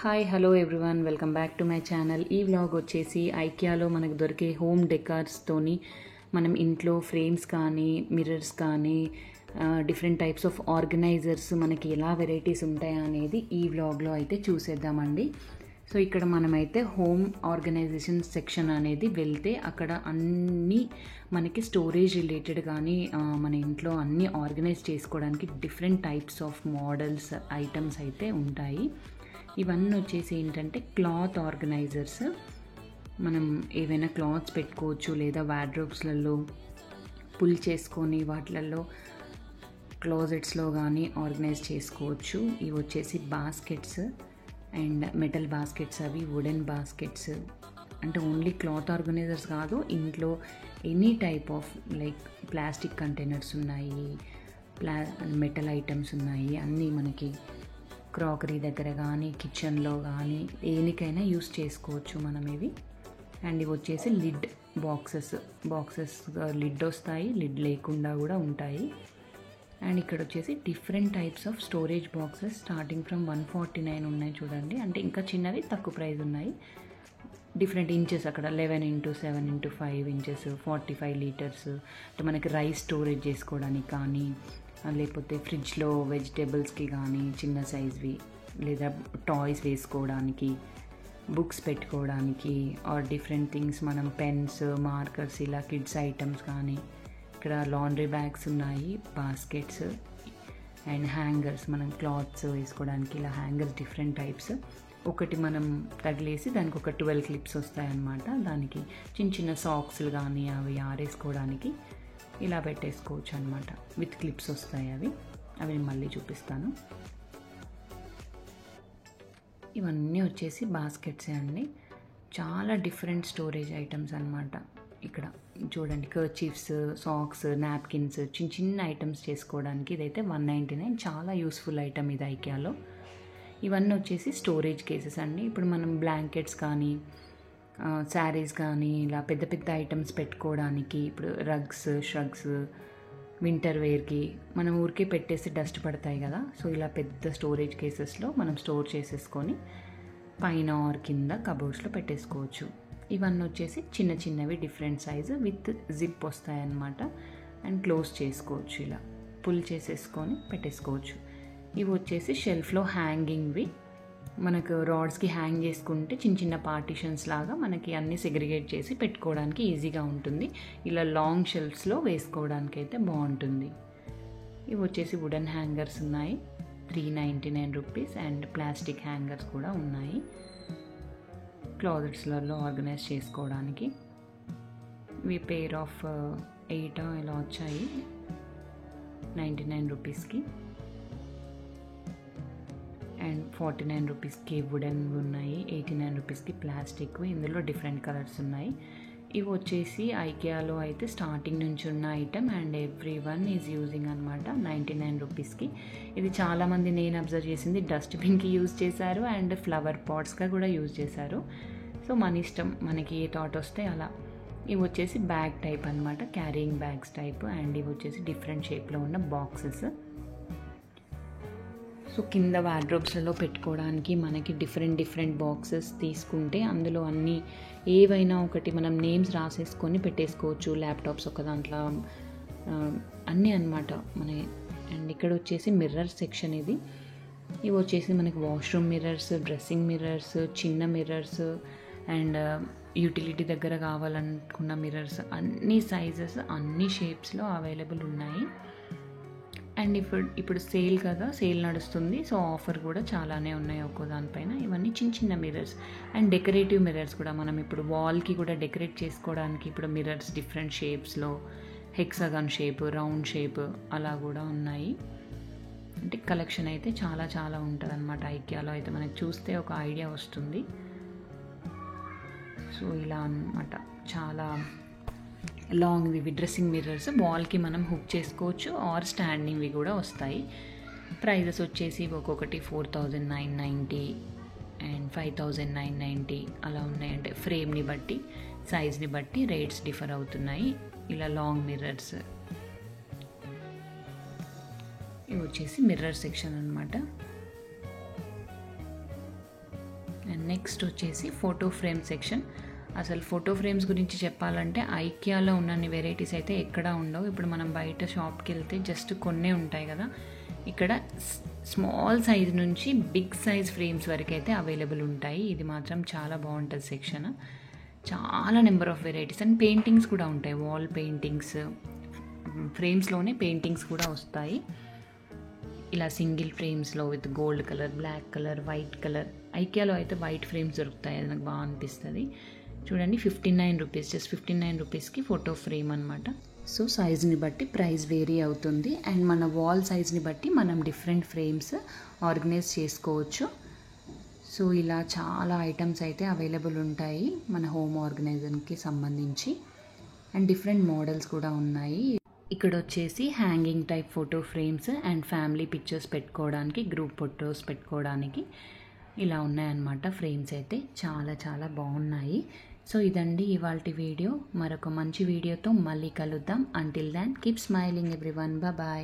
Hi hello everyone, welcome back to my channel. ఈ vlog వచ్చేసి ఐకియాలో మనకు దొరికే హోమ్ డెకార్స్తోని మనం ఇంట్లో ఫ్రేమ్స్ కానీ మిర్రర్స్ కానీ డిఫరెంట్ టైప్స్ ఆఫ్ ఆర్గనైజర్స్ మనకి ఎలా వెరైటీస్ ఉంటాయా అనేది ఈ వ్లాగ్లో అయితే చూసేద్దామండి. సో ఇక్కడ మనమైతే హోమ్ ఆర్గనైజేషన్ సెక్షన్ అనేది వెళ్తే అక్కడ అన్నీ మనకి స్టోరేజ్ రిలేటెడ్ కానీ మన ఇంట్లో అన్నీ ఆర్గనైజ్ చేసుకోవడానికి different types of models items అయితే ఉంటాయి. ఇవన్నీ వచ్చేసి ఏంటంటే క్లాత్ ఆర్గనైజర్స్. మనం ఏవైనా క్లాత్స్ పెట్టుకోవచ్చు లేదా వార్డ్రోబ్స్లలో పుల్ చేసుకొని వాటిలలో క్లోజెట్స్లో కానీ ఆర్గనైజ్ చేసుకోవచ్చు. ఇవి వచ్చేసి బాస్కెట్స్ అండ్ మెటల్ బాస్కెట్స్, అవి వుడెన్ బాస్కెట్స్. అంటే ఓన్లీ క్లాత్ ఆర్గనైజర్స్ కాదు, ఇంట్లో any type of like plastic containers ఉన్నాయి, మెటల్ ఐటమ్స్ ఉన్నాయి. అన్నీ మనకి క్రాకరీ దగ్గర కానీ కిచెన్లో కానీ దేనికైనా యూస్ చేసుకోవచ్చు మనం ఇవి. అండ్ ఇవి వచ్చేసి లిడ్ బాక్సెస్ లిడ్ వస్తాయి, లిడ్ లేకుండా కూడా ఉంటాయి. అండ్ ఇక్కడ వచ్చేసి different types of storage boxes starting from 149 ఉన్నాయి చూడండి. అంటే ఇంకా చిన్నవి తక్కువ ప్రైస్ ఉన్నాయి. డిఫరెంట్ ఇంచెస్ అక్కడ 11 x 7 x 5 ఇంచెస్, 45 లీటర్స్. అంటే మనకి రైస్ స్టోరేజ్ చేసుకోవడానికి కానీ లేకపోతే ఫ్రిడ్జ్లో వెజిటేబుల్స్కి కానీ చిన్న సైజ్వి, లేదా టాయ్స్ వేసుకోవడానికి, బుక్స్ పెట్టుకోవడానికి, ఆర్ డిఫరెంట్ థింగ్స్ మనం పెన్స్, మార్కర్స్, ఇలా కిడ్స్ ఐటమ్స్ కానీ. ఇక్కడ లాండ్రీ బ్యాగ్స్ ఉన్నాయి, బాస్కెట్స్ అండ్ హ్యాంగర్స్, మనం క్లాత్స్ వేసుకోవడానికి ఇలా హ్యాంగర్స్ డిఫరెంట్ టైప్స్. ఒకటి మనం తగిలేసి దానికి ఒక 12 క్లిప్స్ వస్తాయన్నమాట. దానికి చిన్న చిన్న సాక్స్లు కానీ అవి ఆరేసుకోవడానికి ఇలా పెట్టేసుకోవచ్చు అనమాట. విత్ క్లిప్స్ వస్తాయి అవి నేను మళ్ళీ చూపిస్తాను. ఇవన్నీ వచ్చేసి బాస్కెట్సే అండి. చాలా డిఫరెంట్ స్టోరేజ్ ఐటమ్స్ అనమాట. ఇక్కడ చూడండి, కర్చీఫ్స్, సాక్స్, నాప్కిన్స్, చిన్న చిన్న ఐటమ్స్ చేసుకోవడానికి ఇదైతే 199. చాలా యూస్ఫుల్ ఐటమ్ ఇది ఐకియాలో. ఇవన్నీ వచ్చేసి స్టోరేజ్ కేసెస్ అండి. ఇప్పుడు మనం బ్లాంకెట్స్ కానీ శారీస్ కానీ ఇలా పెద్ద పెద్ద ఐటమ్స్ పెట్టుకోవడానికి, ఇప్పుడు షగ్స్ వింటర్ వేర్కి మనం ఊరికే పెట్టేసి డస్ట్ పడతాయి కదా. సో ఇలా పెద్ద స్టోరేజ్ కేసెస్లో మనం స్టోర్ చేసేసుకొని పైన ఆర్ కింద కబోర్డ్స్లో పెట్టేసుకోవచ్చు. ఇవన్నీ వచ్చేసి చిన్న చిన్నవి డిఫరెంట్ సైజు విత్ జిప్ వస్తాయన్నమాట. అండ్ క్లోజ్ చేసుకోవచ్చు, ఇలా పుల్ చేసేసుకొని పెట్టేసుకోవచ్చు. ఇవి వచ్చేసి షెల్ఫ్లో హ్యాంగింగ్వి. మనకు రాడ్స్కి హ్యాంగ్ చేసుకుంటే చిన్న చిన్న పార్టీషన్స్ లాగా మనకి అన్నీ సెగ్రిగేట్ చేసి పెట్టుకోవడానికి ఈజీగా ఉంటుంది. ఇలా లాంగ్ షెల్ఫ్స్లో వేసుకోవడానికి అయితే బాగుంటుంది. ఇవి వచ్చేసి వుడెన్ హ్యాంగర్స్ ఉన్నాయి, 399 రూపీస్. అండ్ ప్లాస్టిక్ హ్యాంగర్స్ కూడా ఉన్నాయి క్లాజెట్స్లలో ఆర్గనైజ్ చేసుకోవడానికి. ఇవి పేర్ ఆఫ్ 8 ఇలా వచ్చాయి 99 రూపీస్కి. అండ్ 49 రూపీస్కి వుడెన్ ఉన్నాయి, 89 రూపీస్కి ప్లాస్టిక్. ఇందులో డిఫరెంట్ కలర్స్ ఉన్నాయి. ఇవి వచ్చేసి ఐకియాలో అయితే స్టార్టింగ్ నుంచి ఉన్న item and every one is using అనమాట 99 రూపీస్కి. ఇది చాలామంది నేను అబ్జర్వ్ చేసింది డస్ట్బిన్కి యూజ్ చేశారు అండ్ ఫ్లవర్ పాట్స్గా కూడా యూజ్ చేశారు. సో మన ఇష్టం, మనకి ఏ థాట్ వస్తే అలా. ఇవి వచ్చేసి బ్యాగ్ టైప్ అనమాట, క్యారీయింగ్ బ్యాగ్స్ టైప్. అండ్ ఇవి వచ్చేసి డిఫరెంట్ షేప్లో ఉన్న బాక్సెస్. సో కింద వార్డ్రోబ్స్లలో పెట్టుకోవడానికి మనకి డిఫరెంట్ బాక్సెస్ తీసుకుంటే అందులో అన్నీ ఏవైనా ఒకటి మనం నేమ్స్ రాసేసుకొని పెట్టేసుకోవచ్చు. ల్యాప్టాప్స్ ఒక దాంట్లో అన్నీ అనమాట మన. అండ్ ఇక్కడ వచ్చేసి మిర్రర్ సెక్షన్ ఇది. ఇవి వచ్చేసి మనకి వాష్రూమ్ మిర్రర్స్, డ్రెస్సింగ్ మిర్రర్స్, చిన్న మిర్రర్స్ అండ్ యూటిలిటీ దగ్గర కావాలనుకున్న మిర్రర్స్, అన్ని సైజెస్ అన్ని షేప్స్లో అవైలబుల్ ఉన్నాయి. అండ్ ఇప్పుడు సేల్ కదా, సేల్ నడుస్తుంది. సో ఆఫర్ కూడా చాలానే ఉన్నాయి ఒక్కో దానిపైన. ఇవన్నీ చిన్న చిన్న మిర్రర్స్ అండ్ డెకరేటివ్ మిర్రర్స్ కూడా. మనం ఇప్పుడు వాల్కి కూడా డెకరేట్ చేసుకోవడానికి ఇప్పుడు మిర్రర్స్ డిఫరెంట్ షేప్స్లో, హెక్సాగాన్ షేప్, రౌండ్ షేప్ అలా కూడా ఉన్నాయి. అంటే కలెక్షన్ అయితే చాలా ఉంటుంది అనమాట ఐకియాలో అయితే. మనకి చూస్తే ఒక ఐడియా వస్తుంది. సో ఇలా అన్నమాట, చాలా లాంగ్వి డ్రెస్సింగ్ మిర్రర్స్ వాల్కి మనం హుక్ చేసుకోవచ్చు ఆర్ స్టాండింగ్వి కూడా వస్తాయి. ప్రైజెస్ వచ్చేసి ఒక్కొక్కటి 4990 అండ్ 5990 అలా ఉన్నాయి. అంటే ఫ్రేమ్ని బట్టి, సైజ్ని బట్టి రేట్స్ డిఫర్ అవుతున్నాయి. ఇలా లాంగ్ మిర్రర్స్. ఇవి వచ్చేసి మిర్రర్ సెక్షన్ అనమాట. నెక్స్ట్ వచ్చేసి ఫోటో ఫ్రేమ్ సెక్షన్. అసలు ఫోటో ఫ్రేమ్స్ గురించి చెప్పాలంటే ఐకియాలో ఉన్నన్ని వెరైటీస్ అయితే ఎక్కడా ఉండవు. ఇప్పుడు మనం బయట షాప్కి వెళ్తే జస్ట్ కొన్నే ఉంటాయి కదా, ఇక్కడ స్మాల్ సైజ్ నుంచి బిగ్ సైజ్ ఫ్రేమ్స్ వరకు అయితే అవైలబుల్ ఉంటాయి. ఇది మాత్రం చాలా బాగుంటుంది సెక్షన్. చాలా number of varieties and paintings కూడా ఉంటాయి. వాల్ పెయింటింగ్స్, ఫ్రేమ్స్లోనే పెయింటింగ్స్ కూడా వస్తాయి. ఇలా సింగిల్ ఫ్రేమ్స్లో with gold colour, black colour, white colour. ఐకియాలో అయితే వైట్ ఫ్రేమ్స్ దొరుకుతాయి, అది నాకు బాగా అనిపిస్తుంది. చూడండి 59 రూపీస్, జస్ట్ 59 రూపీస్కి ఫోటో ఫ్రేమ్ అనమాట. సో సైజ్ని బట్టి ప్రైస్ వేరీ అవుతుంది అండ్ మన వాల్ సైజ్ని బట్టి మనం డిఫరెంట్ ఫ్రేమ్స్ ఆర్గనైజ్ చేసుకోవచ్చు. సో ఇలా చాలా ఐటమ్స్ అయితే అవైలబుల్ ఉంటాయి మన హోమ్ ఆర్గనైజర్కి సంబంధించి అండ్ డిఫరెంట్ మోడల్స్ కూడా ఉన్నాయి. ఇక్కడ వచ్చేసి hanging type photo frames and family pictures పెట్టుకోవడానికి, గ్రూప్ ఫొటోస్ పెట్టుకోవడానికి ఇలా ఉన్నాయన్నమాట. ఫ్రేమ్స్ అయితే చాలా చాలా బాగున్నాయి. సో ఇదండి ఇవాల్టి వీడియో. మరొక మంచి వీడియోతో మళ్ళీ కలుద్దాం. Until then keep smiling everyone. Bye.